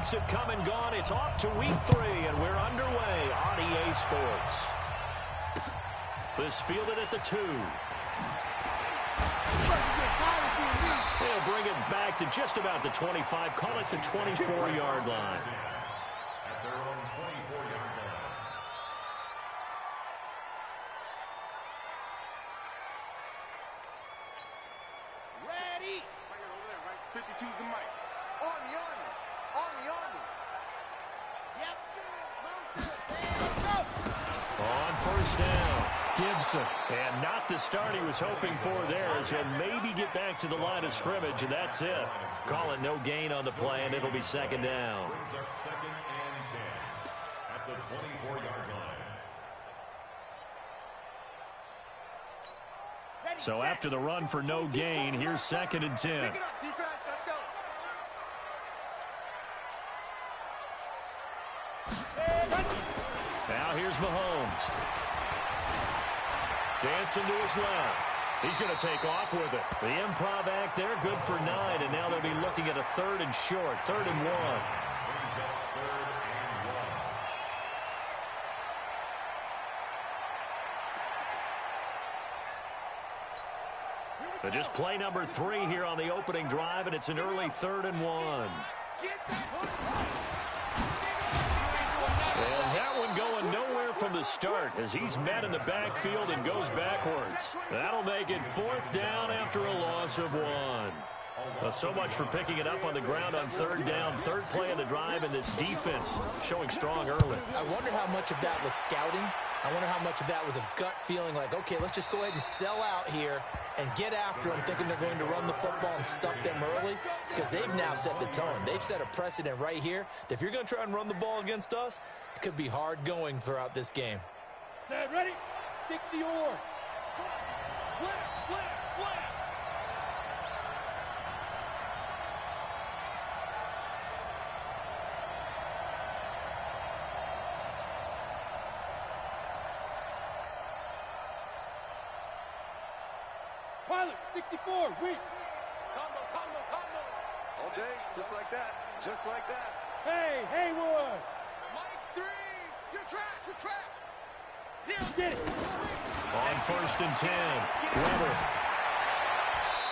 weeks have come and gone. It's off to week 3, and we're underway on EA Sports. This fielded at the 2. They'll bring it back to just about the 25. Call it the 24-yard line. At their own 24-yard line. Ready. Right here, over there, right? 52's the mic. Army, Army. Army, Army. Yep. Motion. Go. On first down, Gibson. And not the start he was hoping for there, as he'll maybe get back to the line of scrimmage, and that's it. Call it no gain on the play, and it'll be second down. Brings up 2nd and 10 at the 24-yard line. So after the run for no gain, here's 2nd and 10. Pick it up, defense. Let's go. Now here's Mahomes. Dancing to his left. He's going to take off with it. The improv act there, good for 9, and now they'll be looking at a 3rd and short, 3rd and 1. Brings up 3rd and 1. But just play number 3 here on the opening drive, and it's an early 3rd and 1. And that one going nowhere from the start as he's met in the backfield and goes backwards. That'll make it 4th down after a loss of 1. Well, so much for picking it up on the ground on 3rd down. 3rd play of the drive, and this defense showing strong early. I wonder how much of that was scouting. I wonder how much of that was a gut feeling like, okay, let's just go ahead and sell out here and get after them, thinking they're going to run the football and stuff them early, because they've now set the tone. They've set a precedent right here that if you're going to try and run the ball against us, it could be hard going throughout this game. Set, ready? 60 or. Slap, slap, slap. Pilot, 64, weak. Combo, combo, combo. All day, just like that. Just like that. Hey, Haywood. Mike 3. Good track, good track. 0, get it. On 1st and 10, Weber.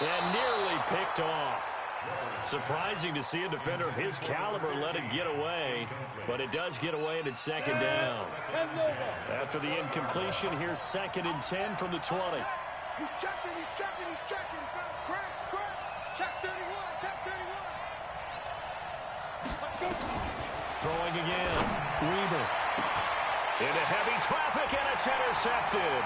And nearly picked off. Surprising to see a defender of his caliber let it get away, but it does get away and it's 2nd down. After the incompletion, here's 2nd and 10 from the 20. He's checking, he's checking, he's checking. Cranks, cranks. Check 31, check 31. Throwing again, Weber. Into heavy traffic, and it's intercepted.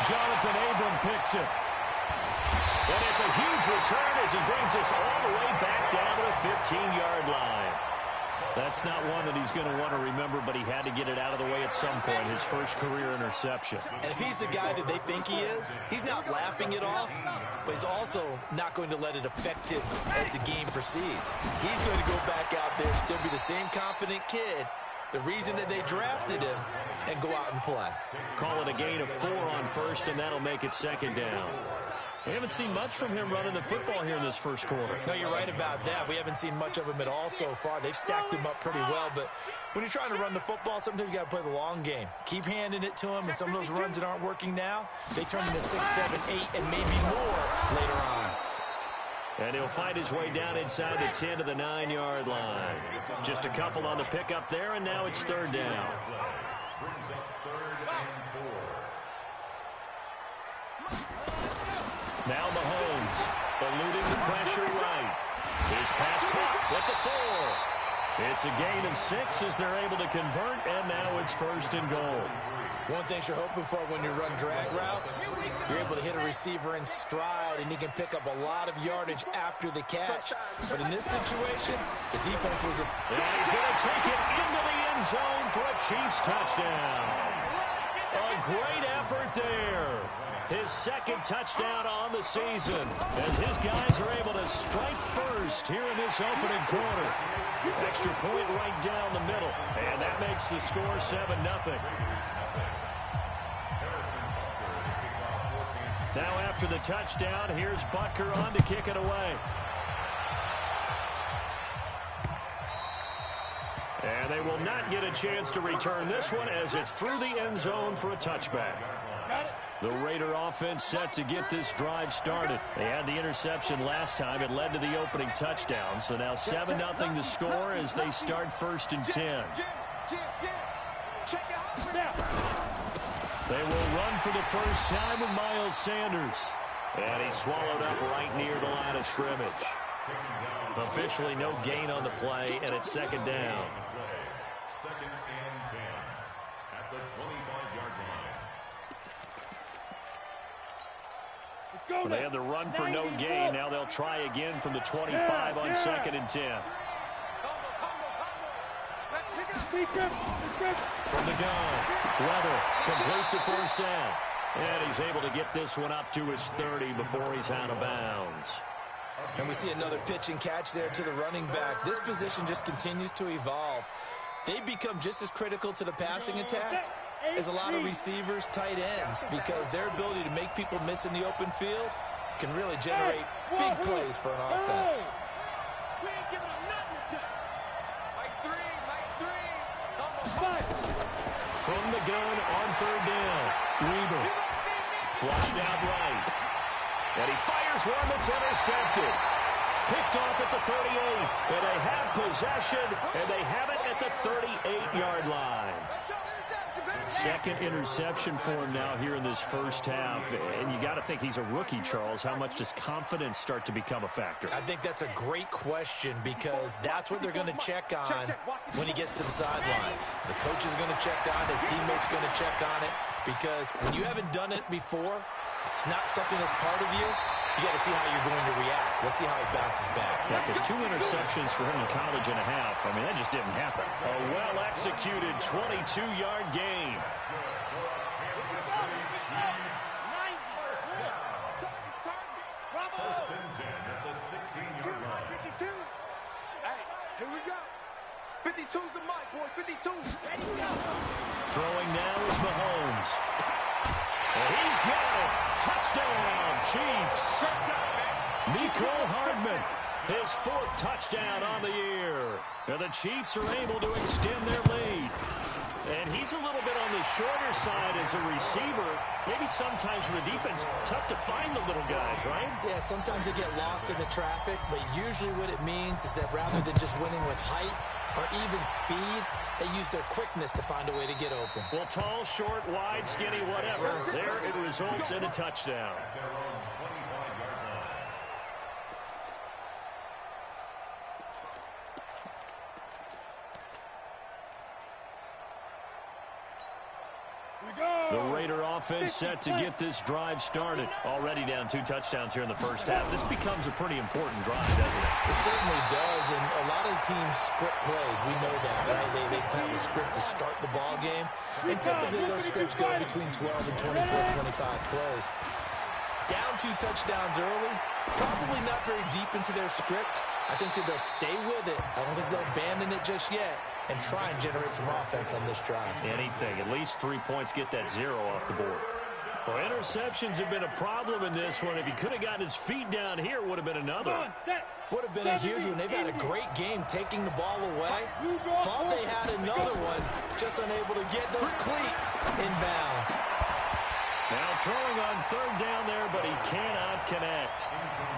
Jonathan Abram picks it. And it's a huge return as he brings us all the way back down to the 15-yard line. That's not one that he's going to want to remember, but he had to get it out of the way at some point, his first career interception. And if he's the guy that they think he is, he's not laughing it off, but he's also not going to let it affect him as the game proceeds. He's going to go back out there, still be the same confident kid, the reason that they drafted him, and go out and play. Call it a gain of 4 on 1st, and that'll make it 2nd down. We haven't seen much from him running the football here in this first quarter. No, you're right about that. We haven't seen much of him at all so far. They've stacked him up pretty well, but when you're trying to run the football, sometimes you got to play the long game. Keep handing it to him, and some of those runs that aren't working now, they turn into 6, 7, 8, and maybe more later on. And he'll find his way down inside the 10 to the 9-yard line. Just a couple on the pickup there, and now it's 3rd down. Brings up 3rd and 4. Now Mahomes, eluding the pressure right. His pass caught with the 4. It's a gain of 6 as they're able to convert, and now it's 1st and goal. One thing you're hoping for when you run drag routes, you're able to hit a receiver in stride, and he can pick up a lot of yardage after the catch. But in this situation, the defense was a... And he's going to take it into the end zone for a Chiefs touchdown. A great effort there. His 2nd touchdown on the season, as his guys are able to strike first here in this opening quarter. Extra point right down the middle, and that makes the score 7-0. Now after the touchdown, here's Butker on to kick it away. And they will not get a chance to return this one as it's through the end zone for a touchback. The Raider offense set to get this drive started. They had the interception last time. It led to the opening touchdown. So now 7-0 to score as they start 1st and 10. They will run for the first time with Miles Sanders. And he's swallowed up right near the line of scrimmage. Officially no gain on the play, and it's 2nd down. 2nd and 10 at the 25-yard line. They had the run for no gain. Now they'll try again from the 25 on 2nd and 10. From the gun, Weather complete to Forsett. And he's able to get this one up to his 30 before he's out of bounds. And we see another pitch and catch there to the running back. This position just continues to evolve. They become just as critical to the passing attack as a lot of receivers, tight ends, because their ability to make people miss in the open field can really generate big plays for an offense. From the gun on 3rd down, Weber flushed out right. And he fires one that's intercepted. Picked off at the 38. And they have possession, and they have it at the 38-yard line. 2nd interception for him now here in this first half. And you got to think he's a rookie, Charles. How much does confidence start to become a factor? I think that's a great question because that's what they're going to check on when he gets to the sidelines. The coach is going to check on it. His teammates are going to check on it because when you haven't done it before, it's not something that's part of you. You got to see how you're going to react. Let's see how he bounces back. Yeah, because 2 interceptions for him in college and a half. I mean, that just didn't happen. A well-executed 22-yard gain. First and 10 at the 16-yard line. 52. Hey, here we go. 52's the mic, boy. 52. There you go. Throwing now is Mahomes. And he's got it. Touchdown, Chiefs. Mecole Hardman, his 4th touchdown on the year. And the Chiefs are able to extend their lead. And he's a little bit on the shorter side as a receiver. Maybe sometimes for the defense, tough to find the little guys, right? Yeah, sometimes they get lost in the traffic, but usually what it means is that rather than just winning with height or even speed, they use their quickness to find a way to get open. Well, tall, short, wide, skinny, whatever. There it results in a touchdown. The Raider offense set to get this drive started. Already down 2 touchdowns here in the first half. This becomes a pretty important drive, doesn't it? It certainly does, and a lot of the teams script plays. We know that, right? They have a script to start the ball game, and typically those scripts go between 12 and 24, 25 plays. Down 2 touchdowns early, probably not very deep into their script. I think that they'll stay with it. I don't think they'll abandon it just yet and try and generate some offense on this drive. Anything. At least 3 points, get that 0 off the board. Well, interceptions have been a problem in this one. If he could have gotten his feet down here, would have been another. Would have been a huge one. They've had a great game taking the ball away. Thought they had another one, just unable to get those cleats in bounds. Now throwing on 3rd down there, but he cannot connect.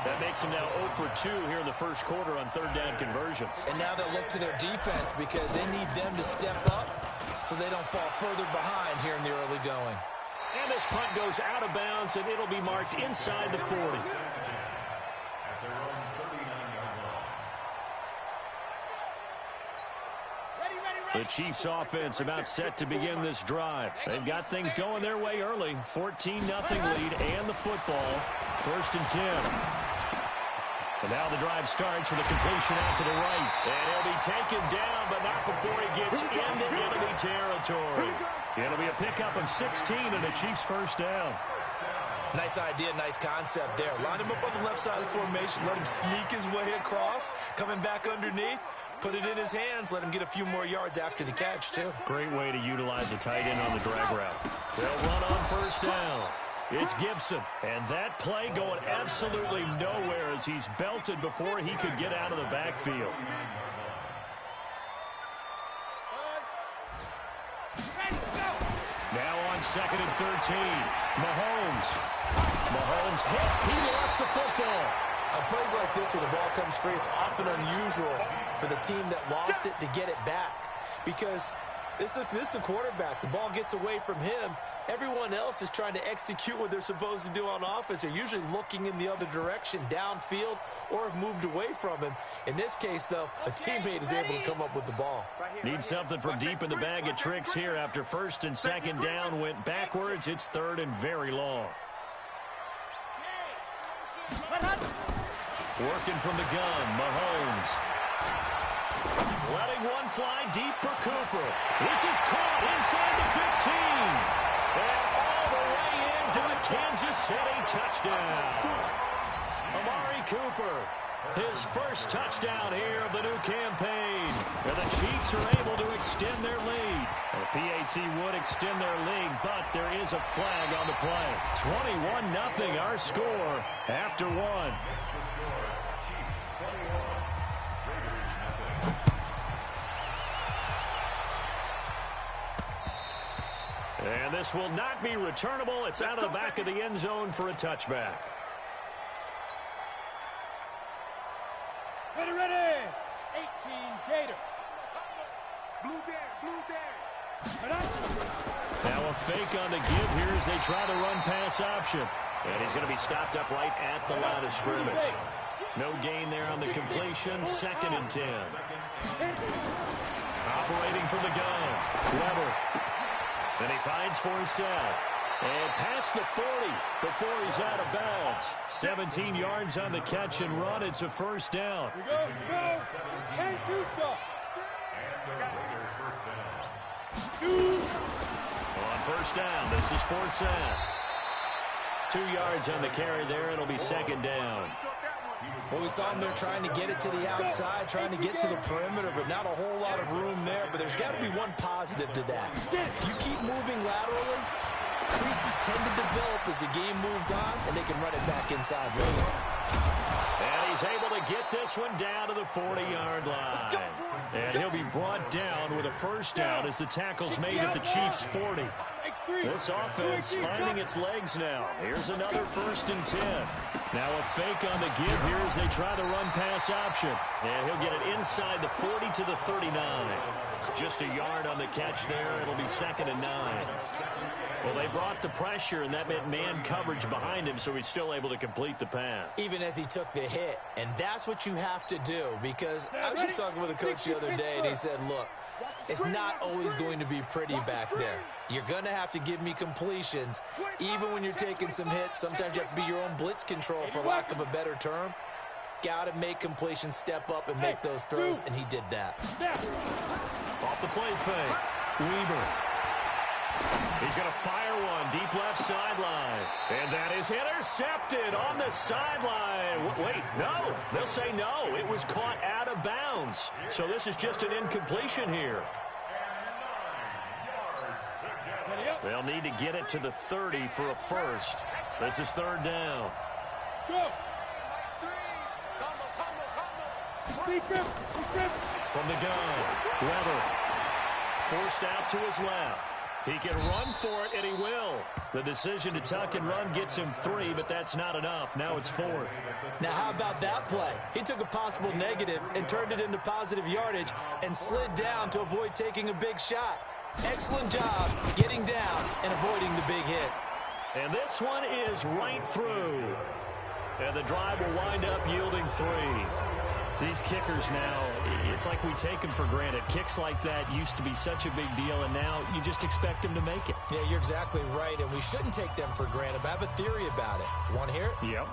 That makes him now 0 for 2 here in the first quarter on 3rd down conversions. And now they'll look to their defense because they need them to step up so they don't fall further behind here in the early going. And this punt goes out of bounds, and it'll be marked inside the 40. The Chiefs offense about set to begin this drive. They've got things going their way early. 14-0 lead and the football. 1st and 10. And now the drive starts with a completion out to the right. And he'll be taken down, but not before he gets into enemy territory. It'll be a pickup of 16 and the Chiefs' 1st down. Nice idea, nice concept there. Line him up on the left side of the formation. Let him sneak his way across. Coming back underneath. Put it in his hands. Let him get a few more yards after the catch, too. Great way to utilize a tight end on the drag route. They'll run on 1st down. It's Gibson. And that play going absolutely nowhere as he's belted before he could get out of the backfield. it's 2nd and 13. Mahomes hit. He lost the football. On plays like this, where the ball comes free, it's often unusual for the team that lost it to get it back. Because this is the quarterback. The ball gets away from him. Everyone else is trying to execute what they're supposed to do on offense. They're usually looking in the other direction, downfield, or have moved away from him. In this case, though, a teammate is able to come up with the ball. Need something from deep in the bag of tricks here. After 1st and 2nd down went backwards, it's 3rd and very long. Working from the gun, Mahomes. Letting one fly deep for Cooper. This is caught inside the 15. And all the way in for the Kansas City touchdown. Amari Cooper, his first touchdown here of the new campaign. And the Chiefs are able to extend their lead. The PAT would extend their lead, but there is a flag on the play. 21-0 our score after one. And this will not be returnable. It's out of the back of the end zone for a touchback. Ready, ready. 18 Gator. Blue there. Now a fake on the give here as they try the run-pass option. And he's going to be stopped up right at the line of scrimmage. No gain there on the completion. 2nd and 10. Operating from the gun. Weber. And he finds for himself. And past the 40 before he's out of bounds. 17 yards on the catch and run. It's a 1st down. And On 1st down, this is Forsett. 2 yards on the carry there. It'll be 2nd down. Well, we saw him there trying to get it to the outside, trying to get to the perimeter, but not a whole lot of room there. But there's got to be one positive to that. If you keep moving laterally, creases tend to develop as the game moves on, and they can run it back inside later. And he's able to get this one down to the 40-yard line. And he'll be brought down with a 1st down as the tackle's made at the Chiefs' 40. This offense finding its legs now. Here's another 1st and 10. Now a fake on the give here as they try the run-pass option. And he'll get it inside the 40 to the 39. Just a yard on the catch there. It'll be 2nd and 9. Well, they brought the pressure, and that meant man coverage behind him, so he's still able to complete the pass. Even as he took the hit. And that's what you have to do, because I was just talking with a coach the other day, and he said, look, it's not always going to be pretty back there. You're going to have to give me completions. Even when you're taking some hits, sometimes you have to be your own blitz control, for lack of a better term. Got to make completions, step up and make those throws, and he did that. Off the play fake, Weber. He's going to fire one deep left sideline. And that is intercepted on the sideline. Wait, no. They'll say no. It was caught out of bounds. So this is just an incompletion here. They'll need to get it to the 30 for a 1st. This is 3rd down. Go. From the gun, Weber. Forced out to his left. He can run for it, and he will. The decision to tuck and run gets him 3, but that's not enough. Now it's 4th. Now, how about that play? He took a possible negative and turned it into positive yardage and slid down to avoid taking a big shot. Excellent job getting down and avoiding the big hit. And this one is right through. And the drive will wind up yielding 3. These kickers now, it's like we take them for granted. Kicks like that used to be such a big deal, and now you just expect them to make it. Yeah, you're exactly right, and we shouldn't take them for granted. But I have a theory about it. You want to hear it? Yep.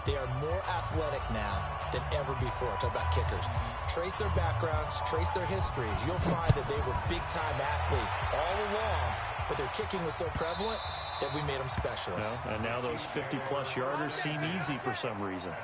They are more athletic now than ever before. Talk about kickers. Trace their backgrounds, trace their histories. You'll find that they were big-time athletes all along, but their kicking was so prevalent that we made them specialists. Well, and now those 50-plus yarders seem easy for some reason.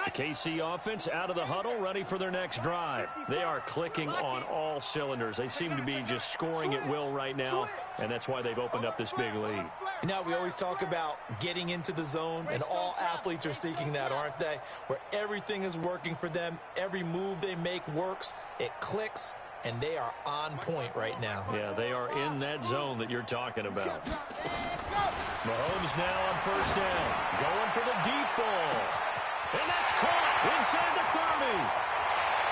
The KC offense out of the huddle, ready for their next drive. They are clicking on all cylinders. They seem to be just scoring at will right now, and that's why they've opened up this big lead. You know, we always talk about getting into the zone, and all athletes are seeking that, aren't they? Where everything is working for them, every move they make works, it clicks, and they are on point right now. Yeah, they are in that zone that you're talking about. Mahomes now on first down, going for the deep ball. And that's caught inside the 30.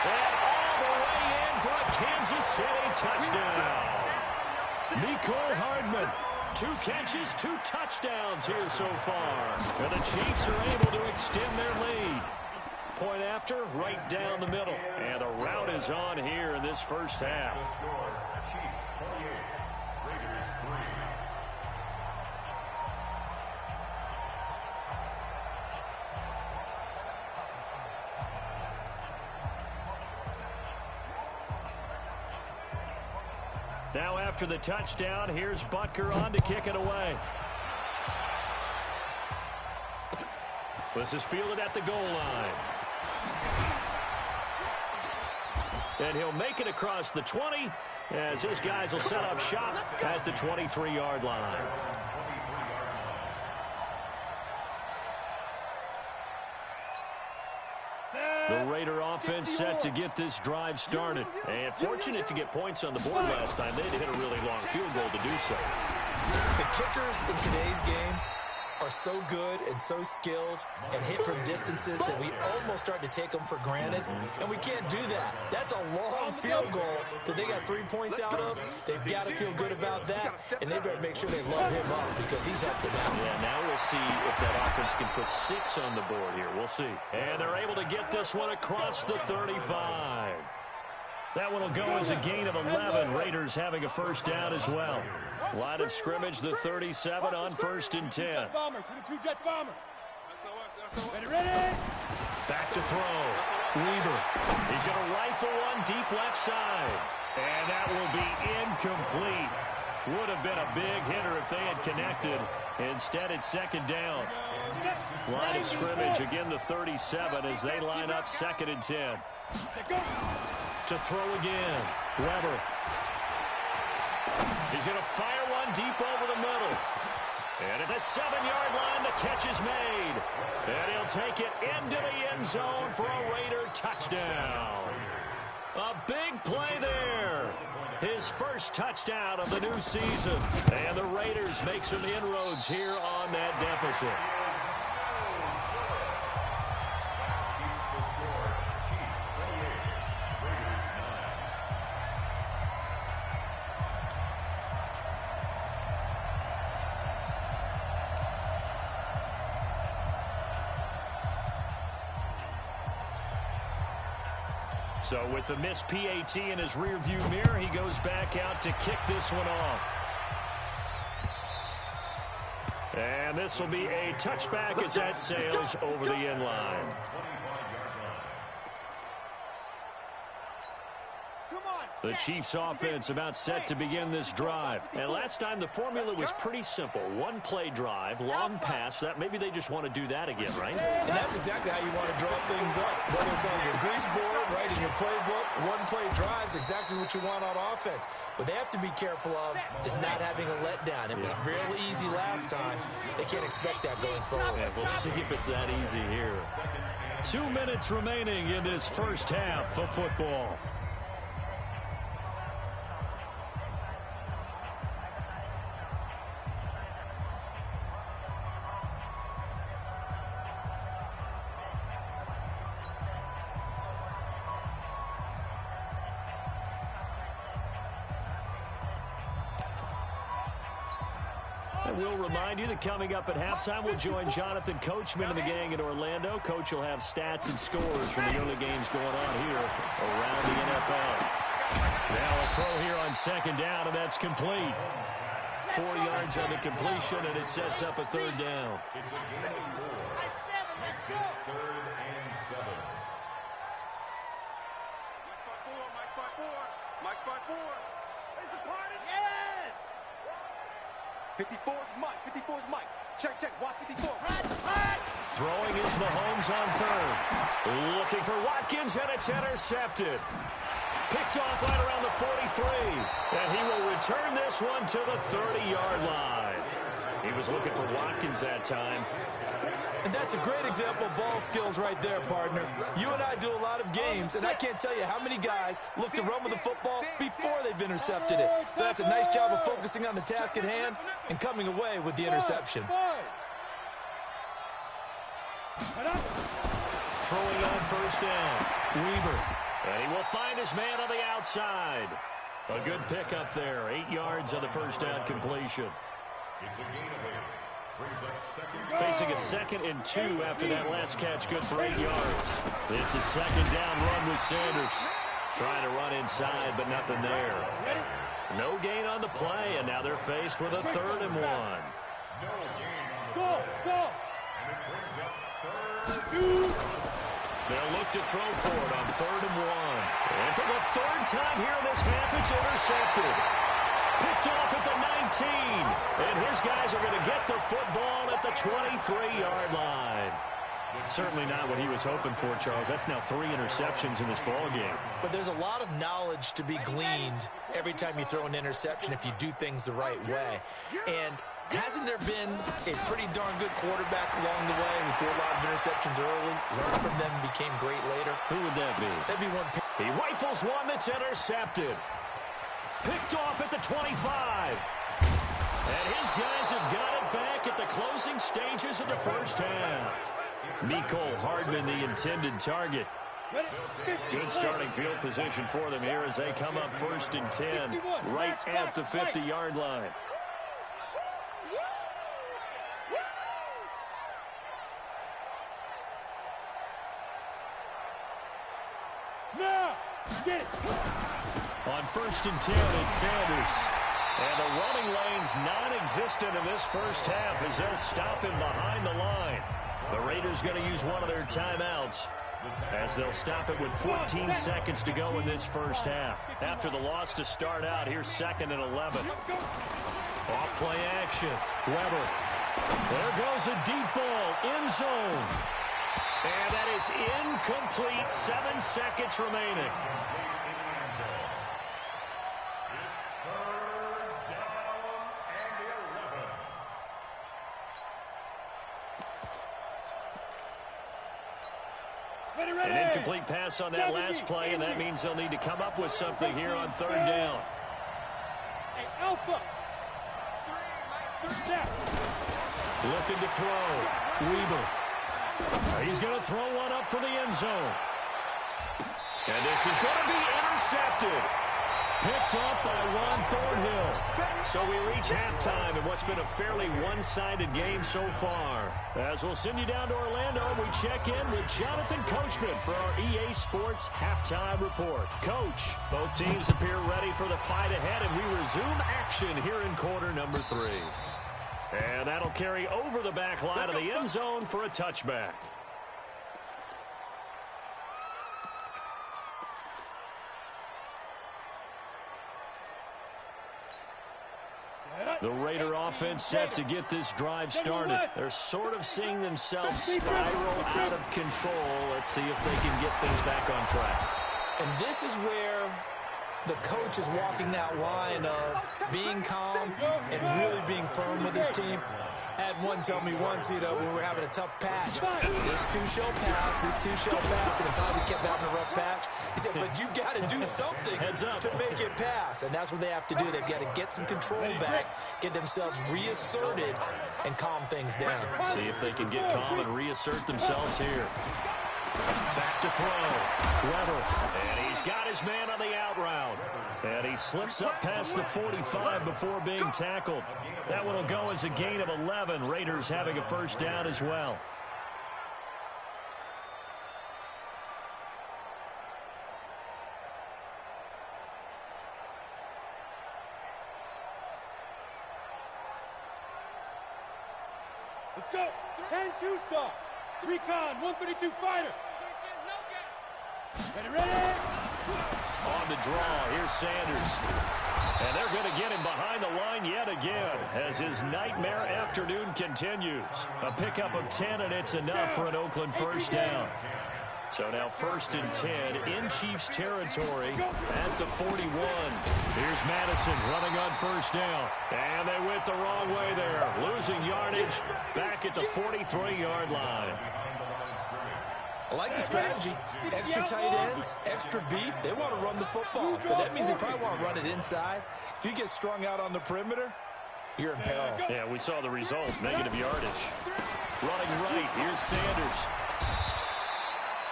And all the way in for a Kansas City touchdown. Mecole Hardman. 2 catches, 2 touchdowns here so far. And the Chiefs are able to extend their lead. Point after, right down the middle. And the route is on here in this first half. Chiefs 28, Raiders 3. Now after the touchdown, here's Butker on to kick it away. This is fielded at the goal line. And he'll make it across the 20 as his guys will set up shop at the 23-yard line. The Raider offense set to get this drive started. And fortunate to get points on the board last time. They had to hit a really long field goal to do so. The kickers in today's game are so good and so skilled and hit from distances that we almost start to take them for granted, and we can't do that. That's a long field goal that they got 3 points out of. They've got to feel good about that, and they better make sure they load him up because he's helped them out. Yeah, now we'll see if that offense can put 6 on the board here. We'll see. And they're able to get this one across the 35. That one will go as a gain of 11. Raiders having a first down as well. Line of scrimmage, the 37 on 1st and 10. Jet bomber, 22 jet bomber. Ready? Back to throw. Weaver. He's going to rifle one deep left side. And that will be incomplete. Would have been a big hitter if they had connected. Instead, it's second down. Line of scrimmage, again the 37 as they line up 2nd and 10. To throw again. Weber. He's going to fire one deep over the middle. And at the 7-yard line, the catch is made. And he'll take it into the end zone for a Raider touchdown. A big play there. His first touchdown of the new season. And the Raiders make some inroads here on that deficit. So with the missed PAT in his rearview mirror, he goes back out to kick this one off. And this will be a touchback as that sails over the end line. The Chiefs offense about set to begin this drive. And last time the formula was pretty simple. 1 play drive, long pass. That maybe they just want to do that again, right? And that's exactly how you want to draw things up. Whether it's on your grease board, right, in your playbook, 1 play drives, exactly what you want on offense. What they have to be careful of is not having a letdown. It was real easy last time. They can't expect that going forward. Yeah, we'll see if it's that easy here. 2 minutes remaining in this first half of football. We'll remind you that coming up at halftime, we'll join Jonathan Coachman and the gang in Orlando. Coach will have stats and scores from the early games going on here around the NFL. Now a throw here on 2nd down, and that's complete. 4 yards on the completion, and it sets up a 3rd down. It's a gain of 4. Makes it 3rd and 7. Mike spot 4. Is it party? Yes! 54 is Mike. 54 is Mike. Check. Watch 54. Throwing is Mahomes on 3rd. Looking for Watkins, and it's intercepted. Picked off right around the 43. And he will return this one to the 30-yard line. He was looking for Watkins that time. And that's a great example of ball skills right there, partner. You and I do a lot of games, and I can't tell you how many guys look to run with the football before they've intercepted it. So that's a nice job of focusing on the task at hand and coming away with the interception. Throwing on first down, Weaver. And he will find his man on the outside. A good pickup there. 8 yards on the first down completion. It's a gain of 8. Brings up second. Facing a 2nd and 2 after that last catch, good for 8 yards. It's a second down run with Sanders. Trying to run inside, but nothing there. No gain on the play, and now they're faced with a 3rd and 1. No gain on the Go, go. And it brings up 3rd. They'll look to throw for it on 3rd and 1. And for the 3rd time here in this half, it's intercepted. Picked off at the 19. And his guys are going to get the football at the 23-yard line. Certainly not what he was hoping for, Charles. That's now 3 interceptions in this ball game. But there's a lot of knowledge to be gleaned every time you throw an interception if you do things the right way. And hasn't there been a pretty darn good quarterback along the way who threw a lot of interceptions early, learned from them, and became great later? Who would that be? That'd be one. He rifles one that's intercepted. Picked off at the 25. And his guys have got it back at the closing stages of the first half. Mecole Hardman, the intended target. Good starting field position for them here as they come up 1st and 10, right at the 50-yard line. Now, get it. On 1st and 10, it's Sanders. And the running lane's non-existent in this first half as they'll stop him behind the line. The Raiders going to use one of their timeouts as they'll stop it with 14 seconds to go in this first half. After the loss to start out, here's 2nd and 11. Off play action. Weber. There goes a deep ball. End zone. And that is incomplete. 7 seconds remaining. An incomplete pass on that last play, and that means they'll need to come up with something here on 3rd down. Hey, Alpha. Looking to throw. Weaver. He's going to throw one up for the end zone. And this is going to be intercepted. Picked up by Ron Thornhill. So we reach halftime in what's been a fairly one-sided game so far. As we'll send you down to Orlando, we check in with Jonathan Coachman for our EA Sports Halftime Report. Coach, both teams appear ready for the fight ahead, and we resume action here in quarter number 3. And that'll carry over the back line of the end zone for a touchback. The Raider offense set to get this drive started. They're sort of seeing themselves spiral out of control. Let's see if they can get things back on track. And this is where the coach is walking that line of being calm and really being firm with his team. I had one tell me once, when we were having a tough patch, this two shall pass, and if I kept having a rough patch, he said, but you got to do something to make it pass. And that's what they have to do. They've got to get some control back, get themselves reasserted, and calm things down. See if they can get calm and reassert themselves here. Back to throw. Weber. And he's got his man on the out route. And he slips up past the 45 before being tackled. That one will go as a gain of 11. Raiders having a first down as well. Let's go. 10-2 saw. Recon, 132 fighter. Ready. On the draw, here's Sanders. And they're going to get him behind the line yet again as his nightmare afternoon continues. A pickup of 10, and it's enough for an Oakland first down. So now 1st and 10 in Chiefs territory at the 41. Here's Madison running on 1st down. And they went the wrong way there. Losing yardage back at the 43-yard line. I like the strategy. Extra tight ends, extra beef. They want to run the football. But that means they probably want to run it inside. If you get strung out on the perimeter, you're in peril. Yeah, we saw the result. Negative yardage. Running right. Here's Sanders.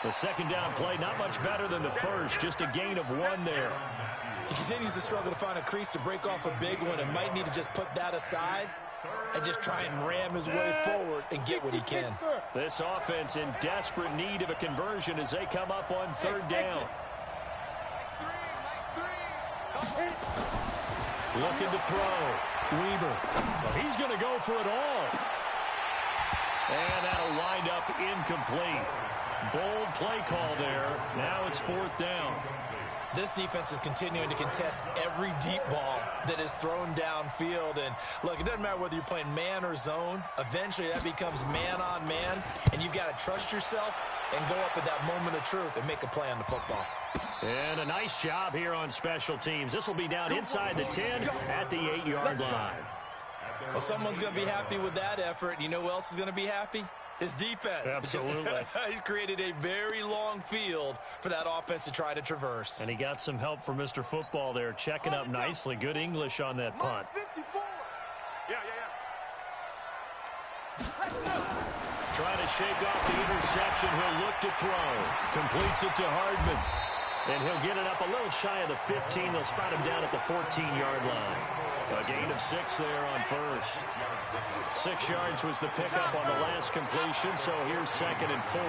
The 2nd down play, not much better than the first. Just a gain of 1 there. He continues to struggle to find a crease to break off a big one and might need to just put that aside and just try and ram his way forward and get what he can. This offense in desperate need of a conversion as they come up on 3rd down. Looking to throw. Weaver. Well, he's going to go for it all. And that'll wind up incomplete. Bold play call there. Now it's 4th down. This defense is continuing to contest every deep ball that is thrown downfield. And, look, it doesn't matter whether you're playing man or zone. Eventually, that becomes man-on-man, and you've got to trust yourself and go up at that moment of truth and make a play on the football. And a nice job here on special teams. This will be down inside the 10 at the 8-yard line. Well, someone's going to be happy with that effort. You know who else is going to be happy? His defense. Absolutely. He's created a very long field for that offense to try to traverse. And he got some help from Mr. Football there, checking up nicely. Good English on that punt. Trying to shake off the interception. He'll look to throw. Completes it to Hardman. And he'll get it up a little shy of the 15. They'll spot him down at the 14-yard line. A gain of 6 there on 1st. 6 yards was the pickup on the last completion, so here's 2nd and 4.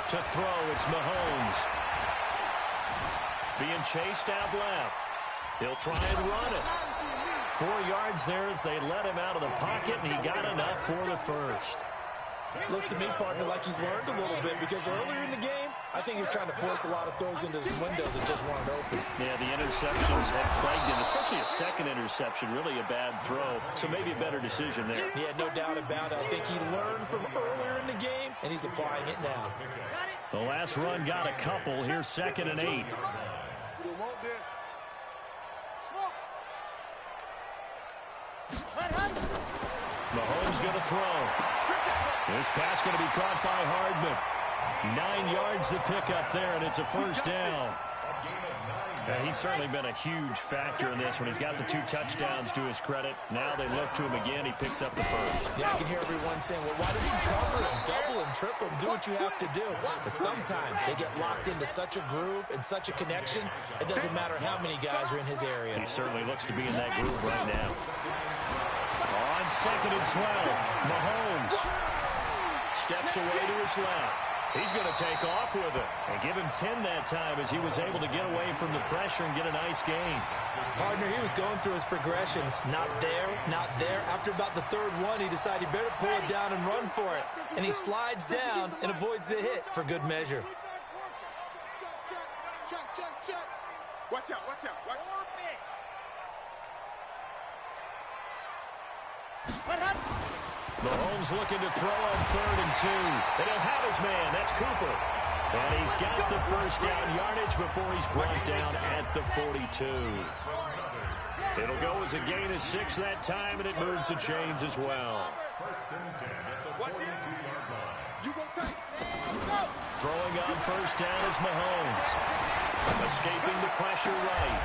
To throw, it's Mahomes. Being chased out left. He'll try and run it. 4 yards there as they let him out of the pocket, and he got enough for the first. Looks to me, partner, like he's learned a little bit because earlier in the game, I think he was trying to force a lot of throws into some windows that just weren't open. Yeah, the interceptions have plagued him, especially a 2nd interception, really a bad throw. So maybe a better decision there. Yeah, no doubt about it. I think he learned from earlier in the game, and he's applying it now. The last run got a couple. Here's 2nd and 8. Mahomes going to throw. This pass going to be caught by Hardman. 9 yards the pickup there, and it's a 1st down. He's certainly been a huge factor in this when he's got the 2 touchdowns to his credit. Now they look to him again. He picks up the 1st. Yeah, I can hear everyone saying, well, why don't you cover him, double him, triple him, do what you have to do. But sometimes they get locked into such a groove and such a connection, it doesn't matter how many guys are in his area. He certainly looks to be in that groove right now. On 2nd and 12, Mahomes steps away to his left. He's going to take off with it and give him 10 that time as he was able to get away from the pressure and get a nice gain. Partner, he was going through his progressions. Not there, not there. After about the 3rd one, he decided he better pull it down and run for it. And he slides down and avoids the hit for good measure. Check. Watch out. Mahomes looking to throw on 3rd and 2. And he'll have his man. That's Cooper. And he's got the 1st down yardage before he's brought down at the 42. It'll go as a gain of 6 that time, and it moves the chains as well. 1st and 10 at the 42-yard line. Throwing on 1st down is Mahomes. Escaping the pressure right.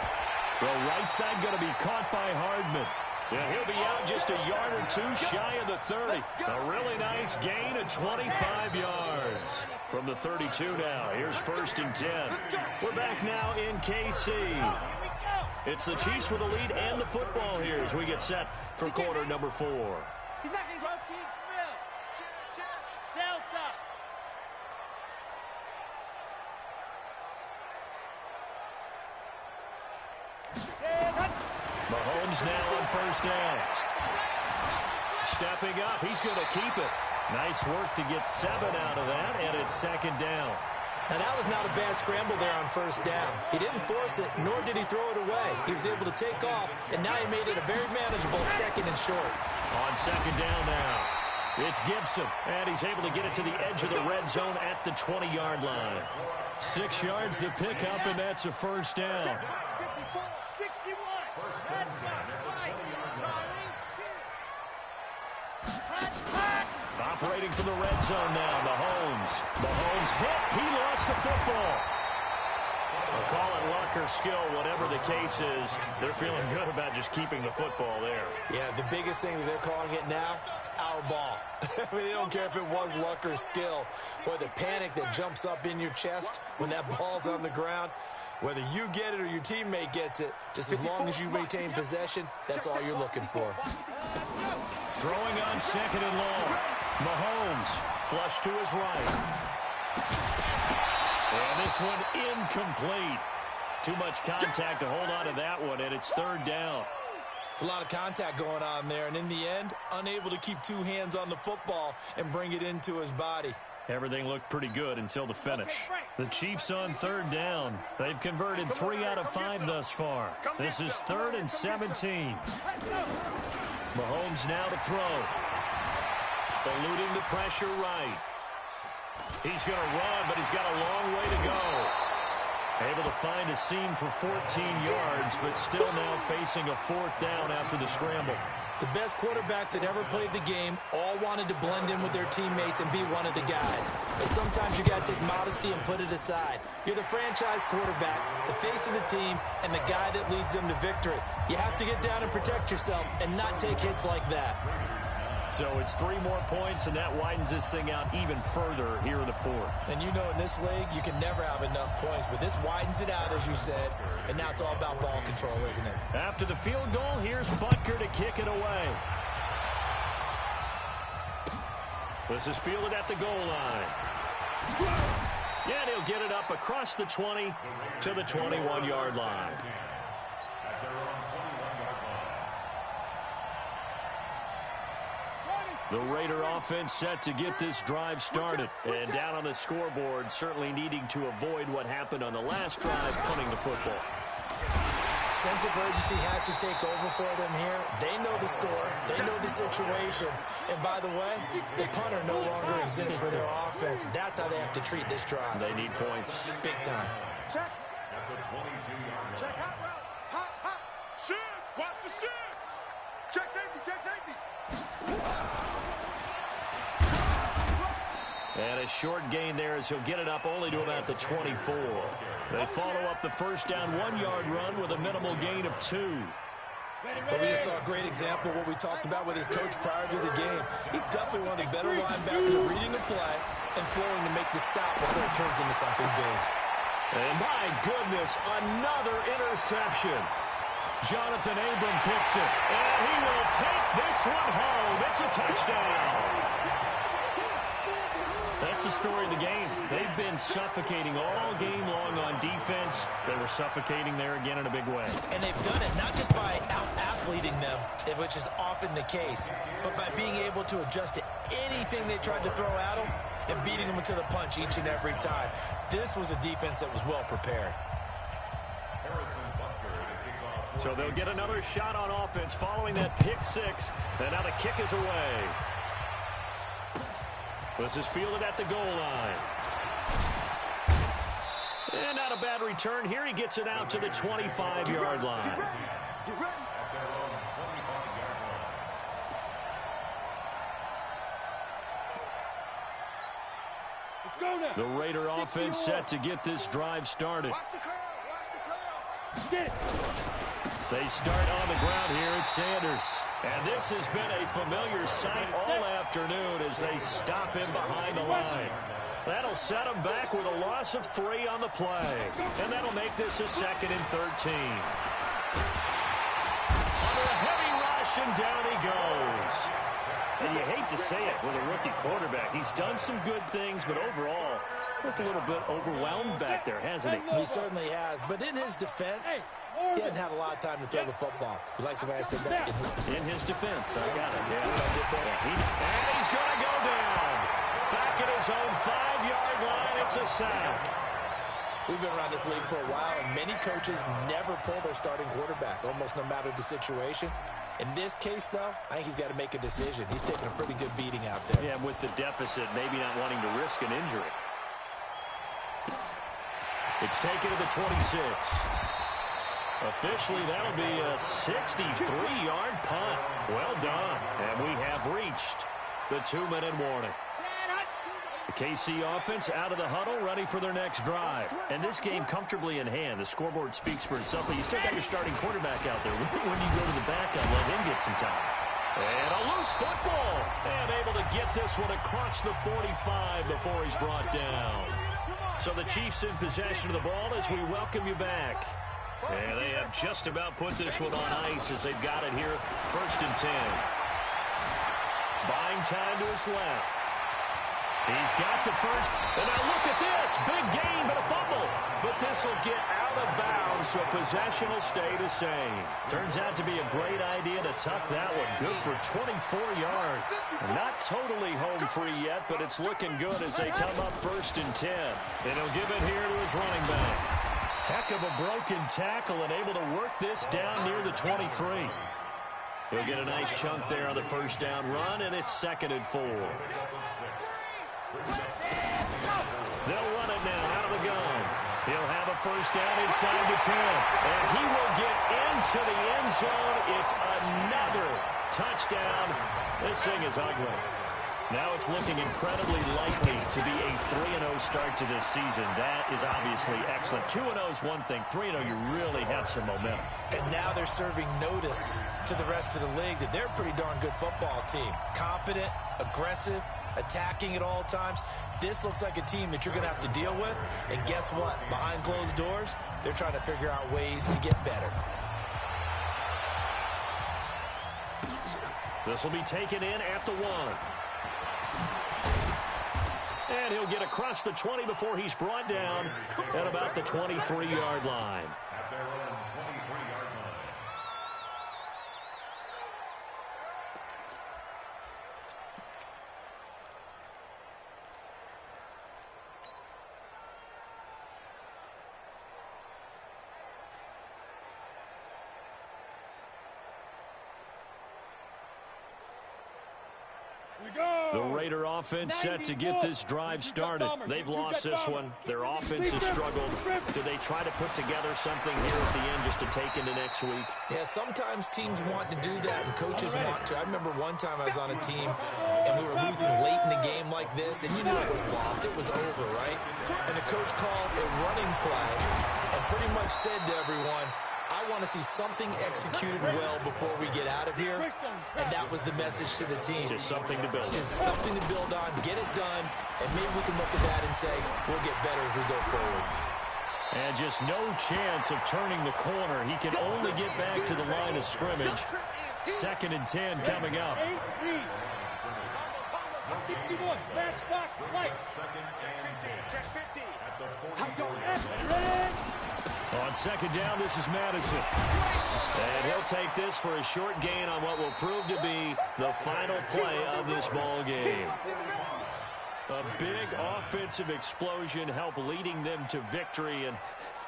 Throw right side going to be caught by Hardman. Yeah, he'll be out just a yard or 2 shy of the 30. A really nice gain of 25 yards. From the 32 now, here's 1st and 10. We're back now in KC. It's the Chiefs with the lead and the football here as we get set for quarter number 4. He's not going to go team Smith. Delta. Mahomes now on 1st down. Stepping up, he's going to keep it. Nice work to get 7 out of that, and it's 2nd down. Now, that was not a bad scramble there on 1st down. He didn't force it, nor did he throw it away. He was able to take off, and now he made it a very manageable 2nd and short. On 2nd down now. It's Gibson, and he's able to get it to the edge of the red zone at the 20-yard line. 6 yards the pickup, and that's a first down. 61. That's right, Charlie. Operating from the red zone now, Mahomes. Mahomes hit. He lost the football. We'll call it luck or skill, whatever the case is. They're feeling good about just keeping the football there. Yeah, the biggest thing that they're calling it now, our ball. I mean, they don't care if it was luck or skill. Boy, the panic that jumps up in your chest when that ball's on the ground, whether you get it or your teammate gets it, just as long as you retain possession, that's all you're looking for. Throwing on 2nd and long. Mahomes flush to his right. And this one incomplete. Too much contact to hold on to that one, and it's 3rd down. It's a lot of contact going on there, and in the end, unable to keep 2 hands on the football and bring it into his body. Everything looked pretty good until the finish. The Chiefs on 3rd down. They've converted 3 out of 5 thus far. This is 3rd and 17. Mahomes now to throw. Eluding the pressure right. He's going to run, but he's got a long way to go. Able to find a seam for 14 yards, but still now facing a 4th down after the scramble. The best quarterbacks that ever played the game all wanted to blend in with their teammates and be one of the guys. But sometimes you got to take modesty and put it aside. You're the franchise quarterback, the face of the team, and the guy that leads them to victory. You have to get down and protect yourself and not take hits like that. So it's 3 more points, and that widens this thing out even further here in the 4th. And you know in this league, you can never have enough points, but this widens it out, as you said, and now it's all about ball control, isn't it? After the field goal, here's Butker to kick it away. This is fielded at the goal line. Yeah, and he'll get it up across the 20 to the 21-yard line. The Raider offense set to get this drive started. And down on the scoreboard, certainly needing to avoid what happened on the last drive, punting the football. Sense of urgency has to take over for them here. They know the score. They know the situation. And by the way, the punter no longer exists for their offense. That's how they have to treat this drive. They need points. Big time. Check. Check hot route. Hot. Shoot. Watch the shoot. Check safety. And a short gain there as he'll get it up only to about the 24. They follow up the first down 1-yard run with a minimal gain of 2. But we just saw a great example of what we talked about with his coach prior to the game. He's definitely one of the better linebackers at reading the play and flowing to make the stop before it turns into something big. And my goodness, another interception. Jonathan Abram picks it, and he will take this one home. It's a touchdown. That's the story of the game. They've been suffocating all game long on defense. They were suffocating there again in a big way. And they've done it not just by out-athleting them, which is often the case, but by being able to adjust to anything they tried to throw at them and beating them to the punch each and every time. This was a defense that was well prepared. So they'll get another shot on offense following that pick 6. And now the kick is away. This is fielded at the goal line. And not a bad return here. He gets it out to the 25-yard line. Get ready. Let's go now. The Raider offense set to get this drive started. Watch the curl. Get it. They start on the ground here at Sanders. And this has been a familiar sight all afternoon as they stop him behind the line. That'll set him back with a loss of 3 on the play. And that'll make this a 2nd and 13. Under a heavy rush, and down he goes. And you hate to say it with a rookie quarterback. He's done some good things, but overall, looked a little bit overwhelmed back there, hasn't he? He certainly has. But in his defense, he hadn't had a lot of time to throw the football. You like the way I said that? In his defense, I got it. See what I did there? And he's going to go down. Back at his own 5-yard line, it's a sack. We've been around this league for a while, and many coaches never pull their starting quarterback, almost no matter the situation. In this case, though, I think he's got to make a decision. He's taking a pretty good beating out there. Yeah, with the deficit, maybe not wanting to risk an injury. It's taken to the 26. Officially, that'll be a 63-yard punt. Well done. And we have reached the 2-minute warning. The KC offense out of the huddle, ready for their next drive. And this game comfortably in hand. The scoreboard speaks for itself, but you still got your starting quarterback out there. When you go to the backup, let him get some time. And a loose football. And able to get this one across the 45 before he's brought down. So the Chiefs in possession of the ball as we welcome you back. And they have just about put this one on ice as they've got it here. 1st and 10. Buying time to his left. He's got the first. And now look at this. Big gain, but a fumble. But this will get out of bounds, so possession will stay the same. Turns out to be a great idea to tuck that one. Good for 24 yards. Not totally home free yet, but it's looking good as they come up 1st and 10. And he'll give it here to his running back. Heck of a broken tackle and able to work this down near the 23. He'll get a nice chunk there on the 1st down run, and it's 2nd and 4. They'll run it now out of the gun. He'll have a 1st down inside the 10. And he will get into the end zone. It's another touchdown. This thing is ugly. Now it's looking incredibly likely to be a 3-0 start to this season. That is obviously excellent. 2-0 is one thing. 3-0, you really have some momentum. And now they're serving notice to the rest of the league that they're a pretty darn good football team. Confident, aggressive, attacking at all times. This looks like a team that you're going to have to deal with. And guess what? Behind closed doors, they're trying to figure out ways to get better. This will be taken in at the 1. And he'll get across the 20 before he's brought down at about the 23-yard line. At their own 23-yard line. The Raider offense set to get this drive started. They've lost this one. Their offense has struggled. Do they try to put together something here at the end just to take into next week? Yeah, sometimes teams want to do that and coaches want to. I remember one time I was on a team and we were losing late in the game like this, and you knew it was lost. It was over, right? And the coach called a running play and pretty much said to everyone, I want to see something executed well before we get out of here. And that was the message to the team. Just something to build on. Just something to build on, get it done, and maybe we can look at that and say, we'll get better as we go forward. And just no chance of turning the corner. He can only get back to the line of scrimmage. 2nd and 10 coming up. 61, match box, light. 2nd and 10. Check 50. At the On 2nd down, this is Madison. And he'll take this for a short gain on what will prove to be the final play of this ball game. A big offensive explosion helped leading them to victory. And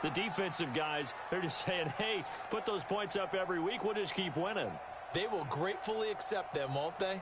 the defensive guys, they're just saying, hey, put those points up every week. We'll just keep winning. They will gratefully accept them, won't they?